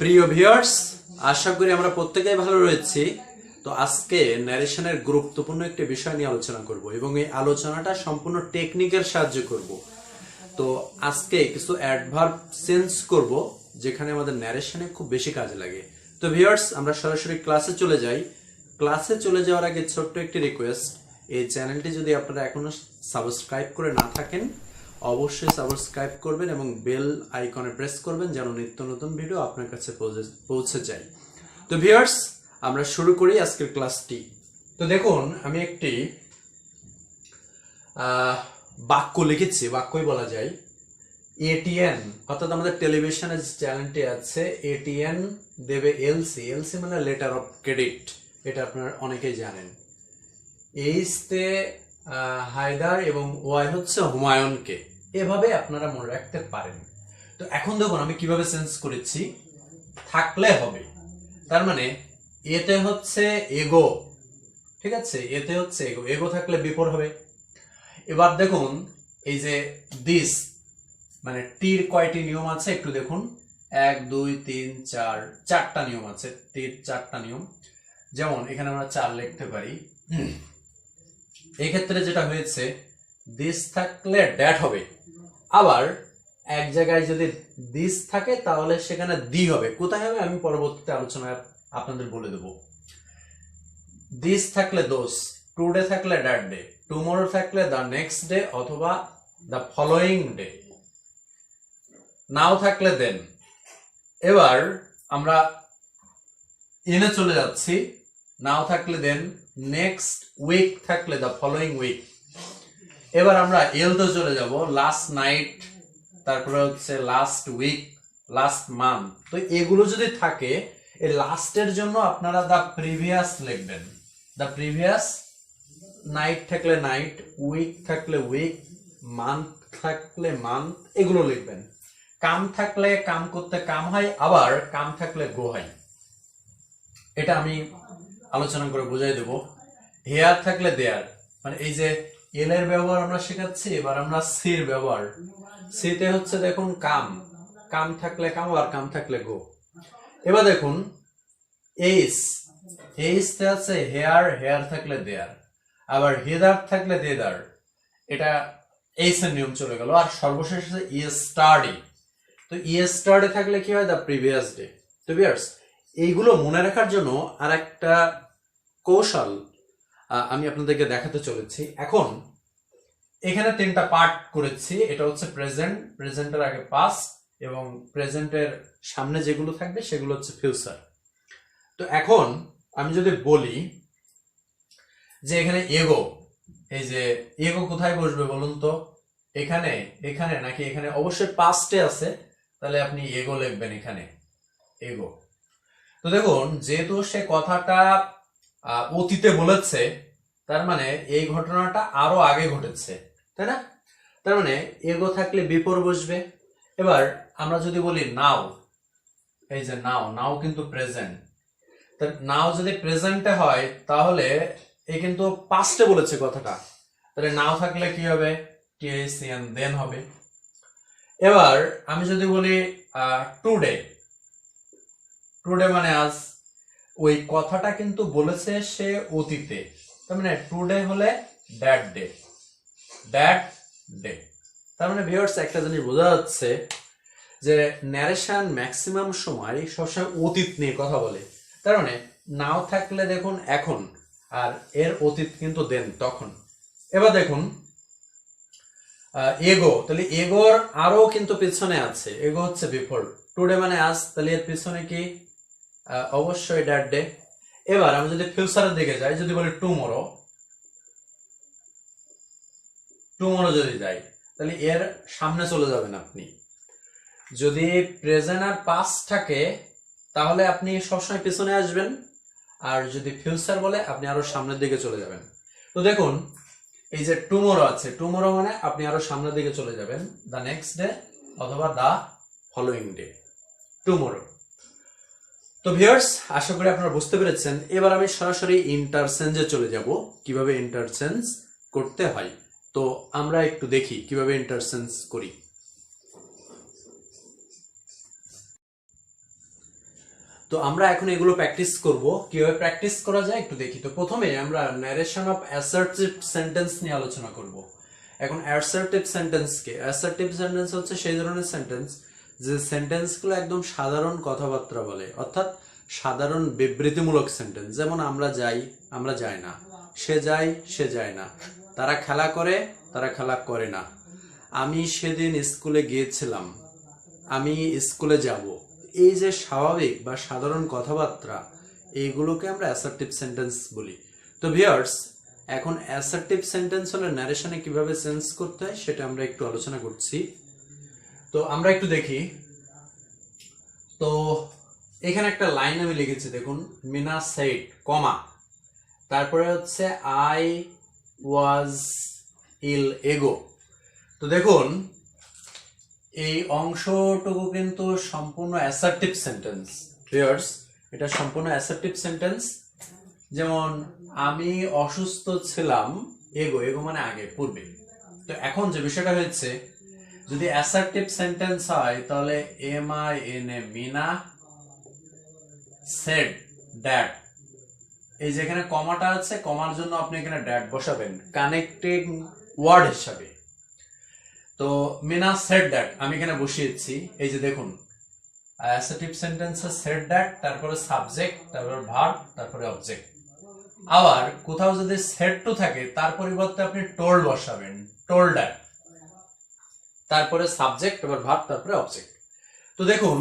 প্রিয় ভিউয়ার্স, আশা করি আমরা প্রত্যেকেই ভালো রয়েছি। তো আজকে ন্যারেশনের গুরুত্বপূর্ণ একটি বিষয় নিয়ে আলোচনা করব এবং এই আলোচনাটা সম্পূর্ণ টেকনিকের সাহায্যে করব। তো আজকে কিছু অ্যাডভার্ব চেঞ্জ করব যেখানে আমাদের ন্যারেশনে খুব বেশি কাজে লাগে। তো ভিউয়ার্স, আমরা সরাসরি ক্লাসে চলে যাই। ক্লাসে চলে যাওয়ার আগে ছোট্ট একটি রিকোয়েস্ট, এই চ্যানেলটি যদি আপনারা এখনো সাবস্ক্রাইব করে না থাকেন অবশ্যই সাবস্ক্রাইব করবেন এবং বেল আইকনে প্রেস করবেন যেন নিত্য নতুন ভিডিও আপনার কাছে পৌঁছে যায়। তো ভিউয়ার্স, আমরা শুরু করি আজকের ক্লাসটি। তো দেখুন, আমি একটি বাক্য লিখেছি, বাক্যই বলা যায়। এটিএন অর্থাৎ আমাদের টেলিভিশনের যে চ্যানেলটি আছে, এটিএন দেবে এলসি। এলসি মানে লেটার অফ ক্রেডিট, এটা আপনারা অনেকেই জানেন। এইচ তে হায়দার এবং ওয়াই হচ্ছে হুমায়ুনকে, এভাবে আপনারা মনে রাখতে পারেন। তো এখন দেখুন আমি কিভাবে চেঞ্জ করেছি। থাকলে হবে, তার মানে এতে হচ্ছে এগো, ঠিক আছে, এতে হচ্ছে এগো, এগো থাকলে বিপর হবে। এবার দেখুন এই যে দিস মানে টির কয়টি নিয়ম আছে একটু দেখুন। 1 2 3 4, চারটা নিয়ম আছে। টির চারটা নিয়ম, যেমন এখানে আমরা 4 লিখতে পারি। এই ক্ষেত্রে যেটা হয়েছে, দিস থাকলে ড্যাট হবে। আবার এক জায়গায় যদি দিস থাকে তাহলে সেখানে দি হবে। কোথায় হবে আমি পরবর্তীতে আলোচনায় আপনাদের বলে দেব। দিস থাকলে দোস, টুডে থাকলে দ্যাট ডে, টুমরো থাকলে দ্য নেক্সট ডে অথবা দ্য ফলোয়িং ডে, নাও থাকলে দেন। এবার আমরা এনে চলে যাচ্ছি। নাও থাকলে দেন, নেক্সট উইক থাকলে দ্য ফলোয়িং উইক। এবার আমরা এল তো চলে যাব, লাস্ট নাইট, তারপরে হচ্ছে লাস্ট উইক, লাস্ট মান্থ। তো এগুলো যদি থাকে, এই লাস্টের জন্য আপনারা দ্য প্রিভিয়াস লিখবেন। দ্য প্রিভিয়াস, নাইট থাকলে নাইট, উইক থাকলে উইক, মান্থ থাকলে মান্থ, এগুলো লিখবেন। কাম থাকলে কাম করতে কাম হয়, আবার কাম থাকলে গো হয়। এটা আমি আলোচনা করে বুঝাই দেব। হেয়ার থাকলে দেয়ার, মানে এই যে এল এর ব্যবহার আমরা শেখাচ্ছি। এবার আমরা সির ব্যবহার। সিতে হচ্ছে দেখুন কাম, কাম থাকলে কাম, আর কাম থাকলে গো। এবার দেখুন এইস, এইস তে আছে হেয়ার, হেয়ার থাকলে দেয়ার, আবার হেদার থাকলে দেদার, এটা এইস এর নিয়ম চলে গেল। আর সর্বশেষ আছে ইয়েস্টারডে। তো ইয়েস্টারডে থাকলে কি হয়, দ্য প্রিভিয়াস ডে। তো ভিউয়ার্স, এইগুলো মনে রাখার জন্য আর একটা কৌশল আমি আপনাদেরকে দেখাতে চলেছি। এখন এখানে 3টা পার্ট করেছি। এটা হচ্ছে প্রেজেন্ট, প্রেজেন্টের আগে পাস্ট এবং প্রেজেন্টের সামনে যেগুলো থাকবে সেগুলো হচ্ছে ফিউচার। তো এখন আমি যদি বলি যে এখানে এগো, এই যে এগো কোথায় বসবে বলুন তো? এখানে, এখানে নাকি এখানে? অবশ্যই পাস্টে আছে, তাহলে আপনি এগো লিখবেন এখানে, এগো। তো দেখুন, যেহেতু সে কথাটা অতীতে বলেছে, তার মানে এই ঘটনাটা আরো আগে ঘটেছে, তাই না? তার মানে এগো থাকলে বিপর বসবে। এবার আমরা যদি বলি নাও, এই যে নাও, নাও কিন্তু প্রেজেন্ট। নাও যদি প্রেজেন্টে হয় তাহলে এ কিন্তু পাস্টে বলেছে কথাটা, তাহলে নাও থাকলে কি হবে, টিএসিএন দেন হবে। এবার আমি যদি বলি টুডে, টুডে মানে আজ, ওই কথাটা কিন্তু বলেছে সে অতীতে, তার মানে টুডে হলে দ্যাট ডে, দ্যাট ডে। তার মানে ভিউয়ার্স, একটা জিনিস বোঝা যাচ্ছে যে ন্যারেশন ম্যাক্সিমাম সময় সবসময় অতীত নিয়ে কথা বলে। তার মানে নাও থাকলে দেখুন এখন, আর এর অতীত কিন্তু দেন, তখন। এবার দেখুন এগো, তাহলে এগোর আরো কিন্তু পিছনে আছে, এগো হচ্ছে বিফোর। টুডে মানে আজ, তাহলে এর পিছনে কি? অবশ্যই দ্যাট ডে। এবার আমি যদি ফিউচারের দিকে যাই, যদি বলি টুমরো, টুমরো যদি যাই, তাহলে এর সামনে চলে যাবেন আপনি। যদি প্রেজেন্ট আর পাস্ট থাকে তাহলে আপনি সবসময় পিছনে আসবেন, আর যদি ফিউচার বলে আপনি আরো সামনের দিকে চলে যাবেন। তো দেখুন এই যে টুমরো আছে, টুমরো মানে আপনি আরো সামনের দিকে চলে যাবেন, দ্য নেক্সট ডে অথবা দ্য ফলোইং ডে, টুমরো। তো ভিউয়ার্স, আশা করি আপনারা বুঝতে পেরেছেন। এবার আমি সরাসরি ইন্টারচেঞ্জে চলে যাব, কিভাবে ইন্টারচেঞ্জ করতে হয়। তো আমরা একটু দেখি কিভাবে ইন্টারচেঞ্জ করি। তো আমরা এখন এগুলো প্র্যাকটিস করব। কিভাবে প্র্যাকটিস করা যায় একটু দেখি। তো প্রথমে আমরা ন্যারেশন অফ অ্যাসার্টিভ সেন্টেন্স নিয়ে আলোচনা করব। এখন অ্যাসার্টিভ সেন্টেন্স কি? অ্যাসার্টিভ সেন্টেন্স হচ্ছে সেই ধরনের সেন্টেন্স যে সেন্টেন্সগুলো একদম সাধারণ কথাবার্তা বলে, অর্থাৎ সাধারণ বিবৃতিমূলক সেন্টেন্স। যেমন আমরা যাই, আমরা যাই না, সে যায়, সে যায় না, তারা খেলা করে, তারা খেলা করে না, আমি সেদিন স্কুলে গিয়েছিলাম, আমি স্কুলে যাব। এই যে স্বাভাবিক বা সাধারণ কথাবার্তা, এইগুলোকে আমরা অ্যাসার্টিভ সেন্টেন্স বলি। তো ভিউয়ার্স, এখন অ্যাসার্টিভ সেন্টেন্স হলে ন্যারেশনে কিভাবে চেঞ্জ করতে হয় সেটা আমরা একটু আলোচনা করছি। তো আমরা একটু দেখি। তো এখানে একটা লাইন আমি লিখেছি, দেখুন, মিনা সেড, কমা, তারপরে হচ্ছে আই ওয়াজ ইল এগো। তো দেখুন এই অংশটুকু কিন্তু সম্পূর্ণ অ্যাসার্টিভ সেন্টেন্স। ভিউয়ার্স, এটা সম্পূর্ণ অ্যাসার্টিভ সেন্টেন্স। যেমন আমি অসুস্থ ছিলাম, এগো, এগো মানে আগে, পূর্বে। তো এখন যে বিষয়টা হয়েছে, যদি অ্যাসার্টিভ সেন্টেন্স হয় তাহলে MINA, মিনা সেড দ্যাট। এই যে এখানে কমাটা আছে, কমার জন্য আপনি এখানে দ্যাট বসাবেন কানেক্টিং ওয়ার্ড হিসাবে। তো মিনা সেড দ্যাট আমি এখানে বসিয়েছি। এই যে দেখুন, অ্যাসার্টিভ সেন্টেন্সে সেড দ্যাট, তারপরে সাবজেক্ট, তারপরে ভার্ব, তারপরে অবজেক্ট। আবার কোথাও যদি সেড টু থাকে তার পরিবর্তে আপনি টোল্ড বসাবেন, টোল্ড দ্যাট, তারপরে সাবজেক্ট, তারপর ভার্ব, তারপরে অবজেক্ট। তো দেখুন,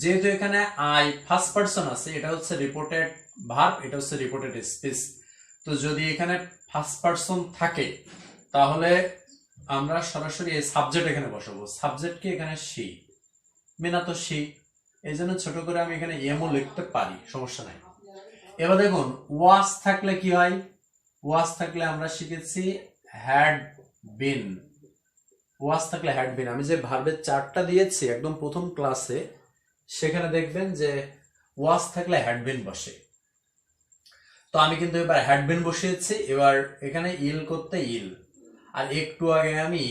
যেহেতু এখানে আই ফার্স্ট পারসন আছে, এটা হচ্ছে রিপোর্টেড ভার্ব, এটা হচ্ছে রিপোর্টেড স্পিচ। তো যদি এখানে ফার্স্ট পারসন থাকে তাহলে আমরা সরাসরি এই সাবজেক্ট এখানে বসাবো। সাবজেক্ট কি এখানে সি, মিনা তো সি, এই জন্য ছোট করে আমি এখানে এমও লিখতে পারি, সমস্যা নাই। এবার দেখুন, ওয়াজ থাকলে কি হয়? ওয়াজ থাকলে আমরা শিখেছি হ্যাড বিন। ওয়াজ থাকলে হ্যাড বিন। আমি যে ভার্বের চার্টটা দিয়েছি একদম প্রথম ক্লাসে, সেখানে দেখবেন যে ওয়াজ থাকলে হ্যাড বিন বসে। তো আমি কিন্তু এবার হ্যাড বিন বসিয়েছি। এবার এখানে ইল করতে ইল। আর একটু আগে আমি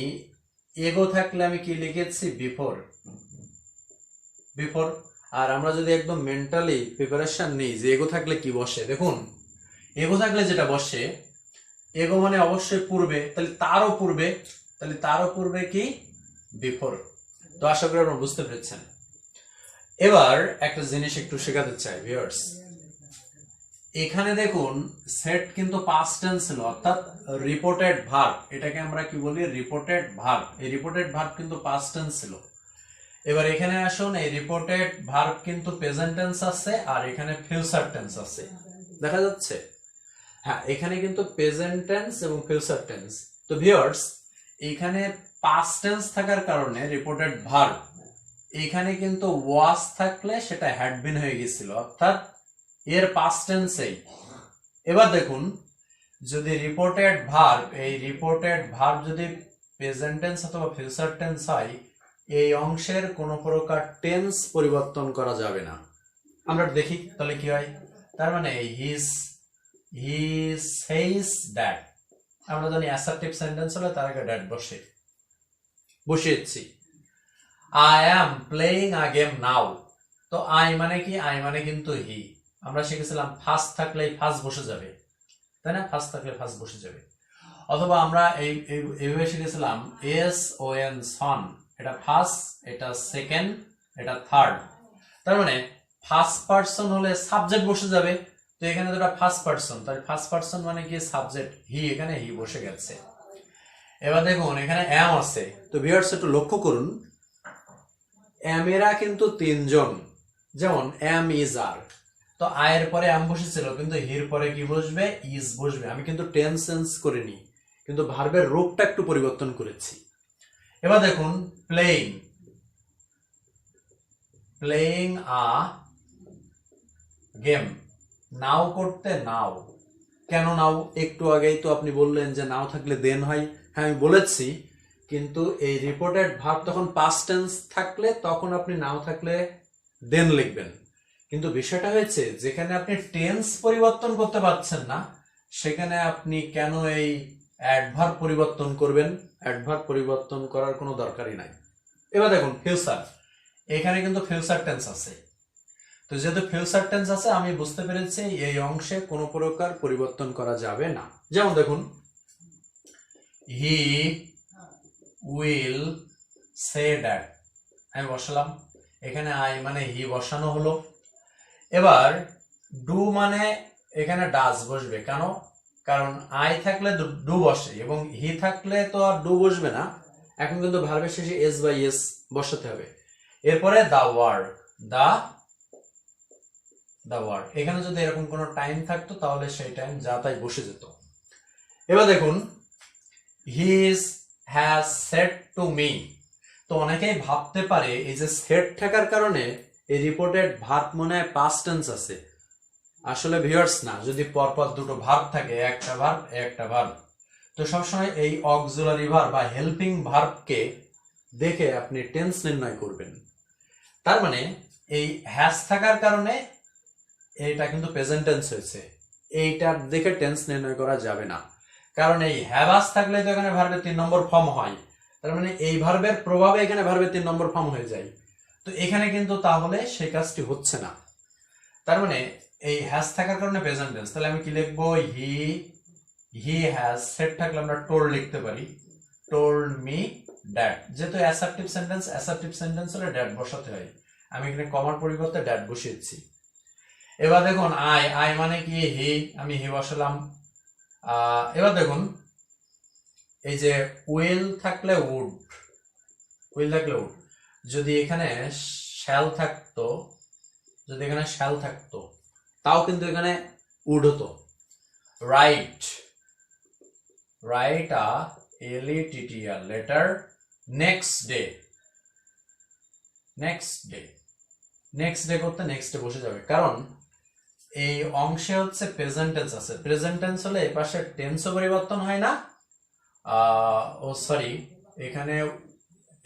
এগো থাকলে আমি কি লিখেছি? Before, before. আর আমরা যদি একদম মেন্টালি প্রিপারেশন নিই যে এগো থাকলে কি বসে, দেখুন, এগো থাকলে যেটা বসে, এগো মানে অবশ্যই পূর্বে, তাহলে তারও পূর্বে, তাহলে তারও পূর্বে কি? বিফোর। তো আশা করি আপনারা বুঝতে পেরেছেন। এবার একটা জিনিস একটু শেখাতে চাই ভিউয়ার্স। এখানে দেখুন, সেট কিন্তু পাস্ট টেন্স ছিল, অর্থাৎ রিপোর্টেড ভার্ব। এটাকে আমরা কি বলি? Reported verb. এই রিপোর্টেড ভার্ব কিন্তু পাস্ট টেন্স ছিল। এবার এখানে আসুন, এই রিপোর্টেড ভার্ব কিন্তু প্রেজেন্ট টেন্স আছে, আর এখানে ফিউচার টেন্স আছে, দেখা যাচ্ছে? হ্যাঁ, এখানে কিন্তু প্রেজেন্ট টেন্স এবং ফিউচার টেন্স। তো ভিউয়ার্স, এখানে পাস্ট টেন্স থাকার কারণে রিপোর্টেড ভার্ব, এখানে কিন্তু ওয়াজ থাকলে সেটা হ্যাড বিন হয়ে গেছিল, অর্থাৎ এর পাস্ট টেন্সেই। এবার দেখুন, যদি রিপোর্টেড ভার্ব, এই রিপোর্টেড ভার্ব যদি প্রেজেন্ট টেন্স অথবা ফিউচার টেন্স হয়, এই অংশের কোনো প্রকার টেন্স পরিবর্তন করা যাবে না। আমরা দেখি তাহলে কি হয়। তার মানে হি সেইস দ্যাট। আমরা জানি অ্যাসার্টিভ সেন্টেন্স হলে তার আগে দ্যাট বসিয়েছি। I am playing a game now. তো আই মানে কি? আই মানে কিন্তু হি। আমরা শিখেছিলাম ফার্স্ট থাকলে ফার্স্ট বসে যাবে, তাই না? ফার্স্ট থাকলে ফার্স্ট বসে যাবে। অথবা আমরা এইভাবে শিখেছিলাম SON, সন। এটা ফার্স্ট, এটা সেকেন্ড, এটা থার্ড। তার মানে ফার্স্ট পারসন হলে সাবজেক্ট বসে যাবে। তো এখানে তো এটা ফার্স্ট পারসন, তাহলে ফার্স্ট পারসন মানে কি? সাবজেক্ট হি, এখানে হি বসে গেছে। এবার দেখুন, এখানে অ্যাম আছে। তো ভিউয়ার্স একটু লক্ষ্য করুন, অ্যামেরা কিন্তু তিনজন। যেমন অ্যাম, ইজ, আর। তো আয়ের পরে অ্যাম বসেছিল, কিন্তু হির পরে কি বসবে? ইজ বসবে। আমি কিন্তু টেন্স চেঞ্জ করিনি, কিন্তু ভার্বের রূপটা একটু পরিবর্তন করেছি। এবার দেখুন, প্লেইং, প্লেইং আ গেম। নাও করতে নাও। কেন নাও? একটু আগেই তো আপনি বললেন যে নাও থাকলে দেন হয়। হ্যাঁ, আমি বলেছি, কিন্তু এই রিপোর্টেড ভার্ব তখন পাস্ট টেন্স থাকলে তখন আপনি নাও থাকলে দেন লিখবেন। কিন্তু বিষয়টা হয়েছে, যেখানে আপনি টেন্স পরিবর্তন করতে পারছেন না, সেখানে আপনি কেন এই অ্যাডভার্ব পরিবর্তন করবেন? অ্যাডভার্ব পরিবর্তন করার কোনো দরকারই নাই। এবার দেখুন, ফিউচার, এখানে কিন্তু ফিউচার টেন্স আছে। তো যেহেতু ফিউচার টেন্স আছে আমি বুঝতে পেরেছি এই অংশে কোনো প্রকার পরিবর্তন করা যাবে না। যেমন দেখুন, হি উইল সে দ্যাট, আমি বসালাম, এখানে আই মানে হি বসানো হলো। এবার ডু মানে এখানে ডাজ বসবে, কেন? কারণ আই থাকলে ডু বসে এবং হি থাকলে তো আর ডু বসবে না। এখন কিন্তু ভার্বের শেষে এস বা ইয়েস বসাতে হবে। এরপরে দা ওয়ার্ড, দা ওয়ার্ড, এখানে যদি এরকম কোনো টাইম থাকতো তাহলে সেই টাইম যা তাই বসে যেত। এবার দেখুন, he has said to me. তো অনেকেই ভাবতে পারে এই যে সেড থাকার কারণে এই রিপোর্টেড ভার্ব মনে হয় পাস্ট টেন্স আছে। আসলে ভিউয়ার্স না, যদি পরপর দুটো ভার্ব থাকে, একটা ভার্ব, তো সবসময় এই অক্সিলারি ভার্ব বা হেল্পিং ভার্বকে দেখে আপনি টেন্স নির্ণয় করবেন। তার মানে এই হ্যাজ থাকার কারণে এটা কিন্তু প্রেজেন্ট টেন্স হয়েছে, এইটার দেখে টেন্স নির্ণয় করা যাবে না। কারণ এই হ্যাভাস থাকলে তো এখানে ভার্বের 3 নম্বর ফর্ম হয়, তার মানে এই ভার্বের প্রভাবে এখানে ভার্বের 3 নম্বর ফর্ম হয়ে যায়। তো এখানে কিন্তু তাহলে সেই কাজটি হচ্ছে না। তার মানে এই হ্যাজ থাকার কারণে প্রেজেন্ট টেন্স। তাহলে আমি কি লিখবো? হি হ্যাজ সেড থাকলে আমরা টোল্ড লিখতে পারি, টোল্ড মি দ্যাট। যেহেতু অ্যাসার্টিভ সেন্টেন্স হলে দ্যাট বসাতে হয়, আমি এখানে কমার পরিবর্তে দ্যাট বসিয়েছি। এবার দেখুন, আই মানে কি হি, আমি হি বসালাম। এবার দেখুন, এই যে উইল থাকলে উড, যদি এখানে শ্যাল থাকতো, তাও কিন্তু এখানে উড হতো। Write a LETTR letter next day করতে নেক্সট ডে বসে যাবে, কারণ এই অংশে হচ্ছে প্রেজেন্ট টেন্স আছে। প্রেজেন্ট টেন্স হলে এই পাশে টেন্সও পরিবর্তন হয় না।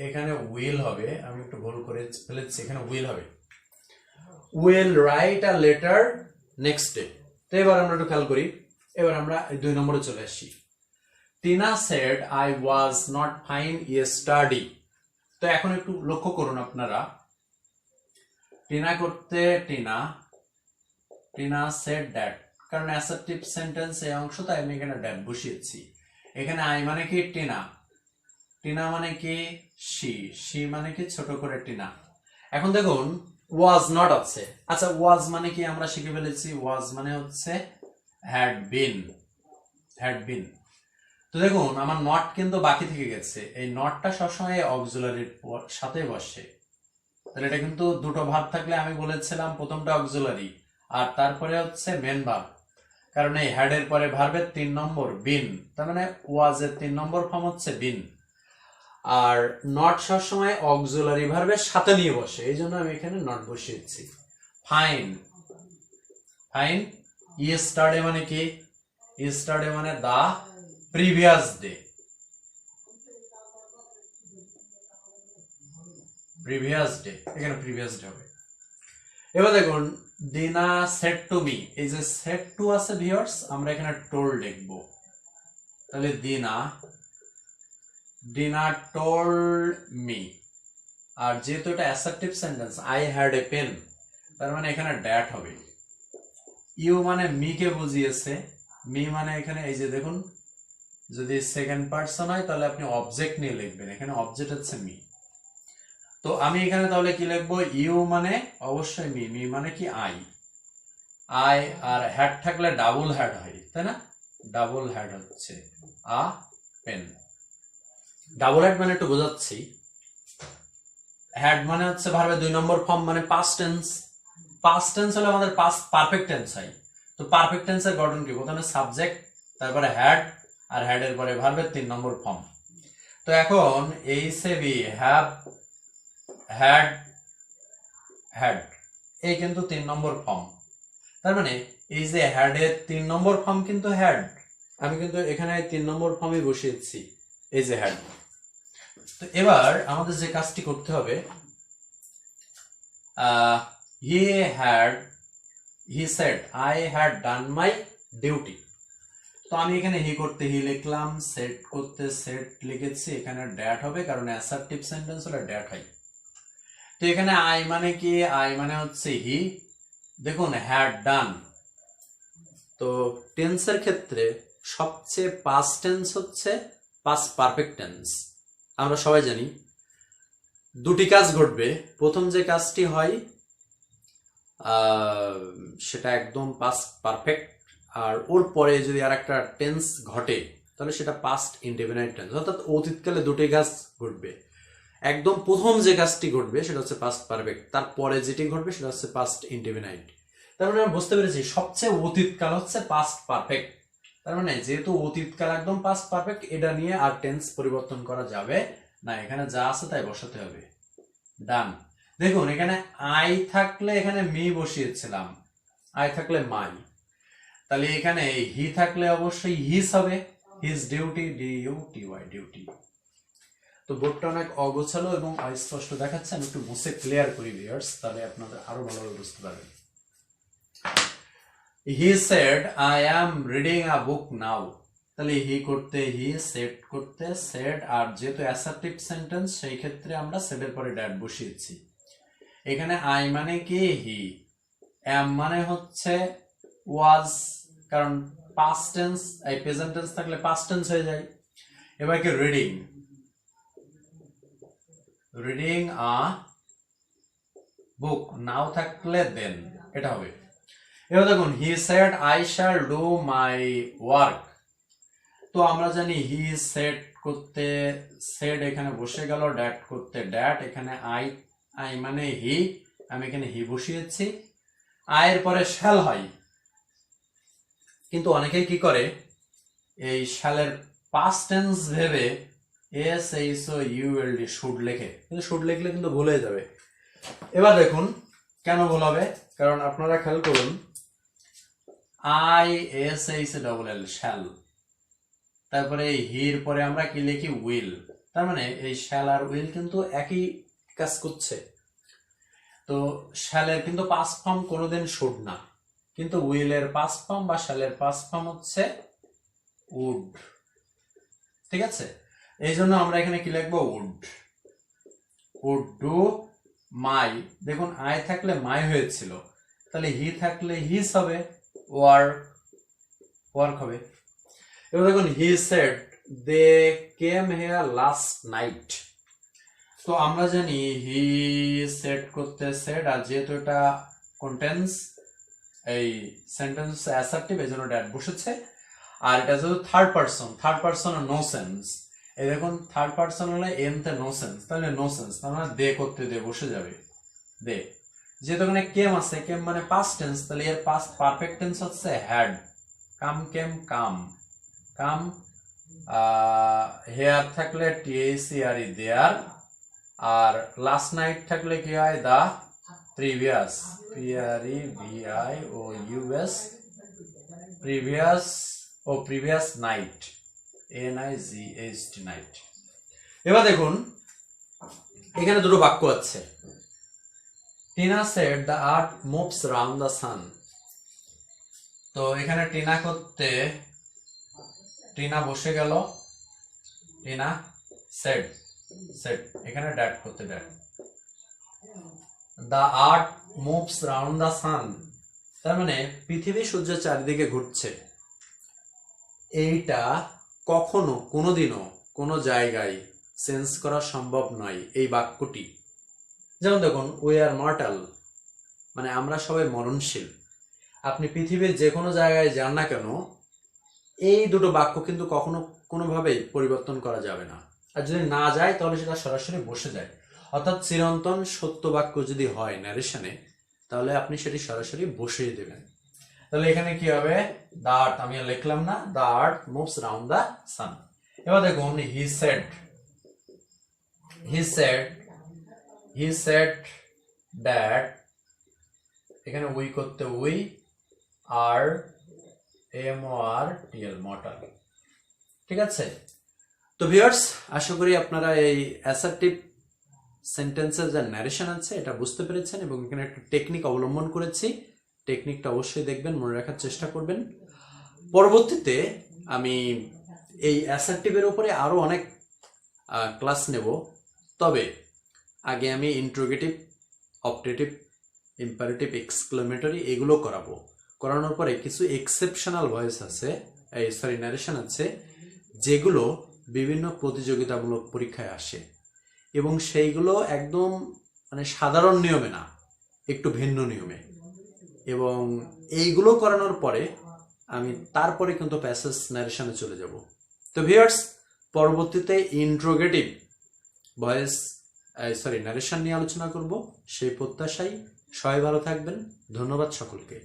এখানে উইল হবে, আমি একটু ভুল করে ফেলেছি, এখানে উইল হবে, will write a letter next day. তো এবার আমরা একটু খেয়াল করি, এবার আমরা 2 নম্বরে চলে আসি। Tina said I was not fine yesterday. তো এখন একটু লক্ষ্য করুন আপনারা, টিনা করতে টিনা সেড দ্যাট, কারণ অ্যাসার্টিভ সেন্টেন্স এই অংশ, তাই আমি এখানে দ্যাট বসিয়েছি। এখানে আই মানে কি টিনা মানে কি সি মানে কি ছোট করে টিনা। এখন দেখুন, ওয়াজ নট আছে। আচ্ছা, ওয়াজ মানে কি আমরা শিখে ফেলেছি, ওয়াজ মানে হচ্ছে হ্যাড বিন। তো দেখুন, আমার নট কিন্তু বাকি থেকে গেছে। এই নটটা সবসময় অক্সিলারির সাথে বসে। তাহলে এটা কিন্তু দুটো ভার্ব থাকলে আমি বলেছিলাম প্রথমটা অক্সিলারি আর তারপরে হচ্ছে মেন ভার্ব, কারণ এই হ্যাড এর পরে ভার্বের 3 নম্বর বিন, তার মানে ওয়াজ এর 3 নম্বর ফর্ম হচ্ছে বিন। আর নট সবসময় অক্সিলারি ভার্বের সাথে নিয়ে বসে, এই জন্য আমি এখানে নট বসিয়েছি। ফাইন ইয়েস্টারডে মানে কি? ইয়েস্টারডে মানে দা প্রিভিয়াস ডে। এখানে প্রিভিয়াস ডে হবে। এবার দেখুন, দিনা সেড টু মি, এই যে সেড টু আছে ভিউয়ার্স, আমরা এখানে টোল্ড লিখব। তাহলে দিনা টোল্ড মি। আর যেহেতু এটা assertive sentence, I had a pen, তার মানে এখানে ড্যাট হবে। ইউ মানে মি কে বুঝিয়েছে, মি মানে এখানে এই যে দেখুন, যদি সেকেন্ড পারসন হয় তাহলে আপনি অবজেক্ট নিয়ে লিখবেন, এখানে অবজেক্ট হচ্ছে মি। তো আমি এখানে তাহলে কি লিখবো? ইউ মানে অবশ্যই মি মানে কি আই আর হ্যাড থাকলে ডাবল হ্যাড হয়, তাই না? ডাবল হ্যাড হচ্ছে আ পেন। ডাবল হ্যাড মানে একটু বোঝাচ্ছি, হ্যাড মানে হচ্ছে ভার্বের 2 নম্বর ফর্ম, মানে পাস্ট টেন্স হলে আমাদের পারফেক্ট টেন্স হয়। তো পারফেক্ট টেন্সের গঠন কি? প্রথমে সাবজেক্ট, তারপরে হ্যাড, আর হ্যাড এর পরে ভার্বের 3 নম্বর ফর্ম। তো এখন এইচএবি হ্যাভ হ্যাড এই কিন্তু 3 নম্বর ফর্ম, তার মানে এই যে হ্যাড এর 3 নম্বর ফর্ম কিন্তু হ্যাড, আমি কিন্তু এখানে 3 নম্বর ফর্মই বসিয়েছি, এই যে হ্যাড। তো এবার আমাদের যে কাজটি করতে হবে, হি said I had done my duty. তো আমি এখানে হি করতে হি লিখলাম, সেট করতে সেট লিখেছি, এখানে ড্যাট হবে, কারণ অ্যাসার্টিভ সেন্টেন্স হলে ড্যাট হয়। তো এখানে আই মানে কি? আই মানে হচ্ছে হি, দেখুন হ্যাড ডান। তো টেন্সের ক্ষেত্রে সবচেয়ে পাস্ট টেন্স হচ্ছে পাস্ট পারফেক্ট টেন্স। আমরা সবাই জানি দুটি কাজ ঘটবে। প্রথম যে কাজটি হয় সেটা একদম পাস্ট পারফেক্ট, আর ওর পরে যদি আর একটা টেন্স ঘটে তাহলে সেটা পাস্ট ইনডেফিনাইট টেন্স, অর্থাৎ অতীতকালে দুটি কাজ ঘটবে। একদম প্রথম যে কাজটি ঘটবে সেটা হচ্ছে পাস্ট পারফেক্ট, তারপরে যেটি ঘটবে সেটা হচ্ছে পাস্ট ইনডেফিনাইট। তার মানে আমরা বুঝতে পেরেছি সবচেয়ে অতীতকাল হচ্ছে পাস্ট পারফেক্ট। তার মানে যেহেতু অতীতকাল একদম পাস্ট পারফেক্ট, এটা নিয়ে আর টেন্স পরিবর্তন করা যাবে না, এখানে যা আছে তাই বসাতে হবে। ডান। দেখুন এখানে আই থাকলে এখানে মি বসিয়েছিলাম, আই থাকলে মাই, তাহলে এখানে হি থাকলে অবশ্যই হিজ হবে, হিজ ডিউটি, ডিউটিওয়াই ডিউটি। তো বোর্ডটা অনেক অগোছালো এবং অস্পষ্ট দেখাচ্ছে, আমি একটু মুছে ক্লিয়ার করি ভিউয়ার্স, তাহলে আপনাদের আরো ভালোভাবে বুঝতে পারবেন। He said I am reading a book now, তাহলে হি করতে হি, সেড করতে সেড, আর যেহেতু অ্যাসার্টিভ সেন্টেন্স সেই ক্ষেত্রে আমরা সেডের পরে ড্যাট বসিয়েছি। এখানে আই মানে কি হি, অ্যাম মানে হচ্ছে ওয়াজ, কারণ পাস্ট টেন্স এই প্রেজেন্ট টেন্স থাকলে পাস্ট টেন্স হয়ে যায়। এবার কি রিডিং, রিডিং আ বুক, নাও থাকলে দেন এটা হবে। এবার দেখুন he said I shall do my work, তো আমরা জানি হি সেড করতে সেড এখানে বসে গেল, ড্যাট করতে ড্যাট, এখানে আই, আই মানে হি, আমি এখানে হি বসিয়েছি। আয়ের পরে শ্যাল হয়, কিন্তু অনেকেই কি করে এই শ্যালের পাস্ট টেন্স ভেবে S H O U L D should লেখে, কিন্তু শুড লিখলে কিন্তু ভুল হয়ে যাবে। এবার দেখুন কেন ভুল হবে, কারণ আপনারা খেয়াল করুন I S H double L shall, তারপরে হির পরে আমরা কি লিখি উইল, তার মানে এই শ্যাল আর উইল কিন্তু একই কাজ করছে। তো শ্যালের কিন্তু পাস্ট ফর্ম কোনোদিন শুড না, কিন্তু উইলের পাস্ট ফর্ম বা শ্যালের পাস্ট ফর্ম হচ্ছে উড, ঠিক আছে? এই জন্য আমরা এখানে কি লিখবো উড, উড ডু মাই, দেখুন আই থাকলে মাই হয়েছিল, তাহলে হি থাকলে হিজ হবে, ওয়ার্ক, ওয়ার্ক হবে। এবার দেখুন he said they came here last night, তো আমরা জানি হি সেড করতে সেড, আর যেহেতু এটা কন্টেন্স এই সেন্টেন্স অ্যাসার্টিভ এই জন্য ড্যাট বসেছে, আর এটা যেহেতু third person, third person no sense, এই দেখুন থার্ড পারসন হলে এম তে নো সেন্স, তাহলে নো সেন্স, তার মানে দে করতে দে বসে যাবে দে। যেহেতু এখানে কেম আছে, কেম মানে পাস্ট টেন্স, তাহলে এর পাস্ট পারফেক্ট টেন্স হচ্ছে had, come came come, come, here থাকলে টিএসিআর ই দেয়ার, আর লাস্ট নাইট থাকলে কি হয় দা প্রিভিয়াস, পিআরই ভিআই ও ইউএস, প্রিভিয়াস ও প্রিভিয়াস নাইট, NIGHT নাইট। এবার দেখুন এখানে দুটো বাক্য আছে। Tina said the earth moves round the sun, তো এখানে টিনা করতে টিনা বসে গেল, টিনা সেড, সেড এখানে ড্যাট করতে that, the earth moves round the sun, তার মানে পৃথিবী সূর্যের চারিদিকে ঘুরছে। এইটা কখনো কোনোদিনও কোনো জায়গায় সেন্স করা সম্ভব নয় এই বাক্যটি। যেমন দেখুন উই আর মর্টাল, মানে আমরা সবাই মরণশীল। আপনি পৃথিবীর যে কোনো জায়গায় যান না কেন, এই দুটো বাক্য কিন্তু কখনো কোনোভাবেই পরিবর্তন করা যাবে না, আর যদি না যায় তাহলে সেটা সরাসরি বসে যায়। অর্থাৎ চিরন্তন সত্য বাক্য যদি হয় ন্যারেশনে, তাহলে আপনি সেটি সরাসরি বসিয়ে দেবেন। তাহলে এখানে কি হবে, দ্য আর্থ, আমি আর লিখলাম না, the earth moves round the sun. এবার দেখুন he shed, he said, he said that, এখানে উই করতে উই, আর MORTAL মর্টাল, ঠিক আছে? তো ভিউয়ার্স আশা করি আপনারা এই অ্যাসার্টিভ সেন্টেন্সের যে ন্যারেশন আছে এটা বুঝতে পেরেছেন, এবং এখানে একটা টেকনিক অবলম্বন করেছি। টেকনিকটা অবশ্যই দেখবেন, মনে রাখার চেষ্টা করবেন। পরবর্তীতে আমি এই অ্যাসার্টিভের উপরে আরো অনেক ক্লাস নেব, তবে আগে আমি ইন্ট্রোগেটিভ, অপটেটিভ ইম্পারেটিভ, এক্সক্লেমেটরি এগুলো করাবো। করানোর পরে কিছু এক্সেপশনাল ভয়েস আছে, ন্যারেশন আছে, যেগুলো বিভিন্ন প্রতিযোগিতামূলক পরীক্ষায় আসে এবং সেইগুলো একদম মানে সাধারণ নিয়মে না, একটু ভিন্ন নিয়মে। এবং এইগুলো করানোর পরে আমি তারপরে কিন্তু প্যাসেজ ন্যারেশনে চলে যাব। তো ভিউয়ার্স, পরবর্তীতে ইন্ট্রোগেটিভ ভয়েস ন্যারেশন নিয়ে আলোচনা করব। সেই প্রত্যাশায় সবাই ভালো থাকবেন। ধন্যবাদ সকলকে।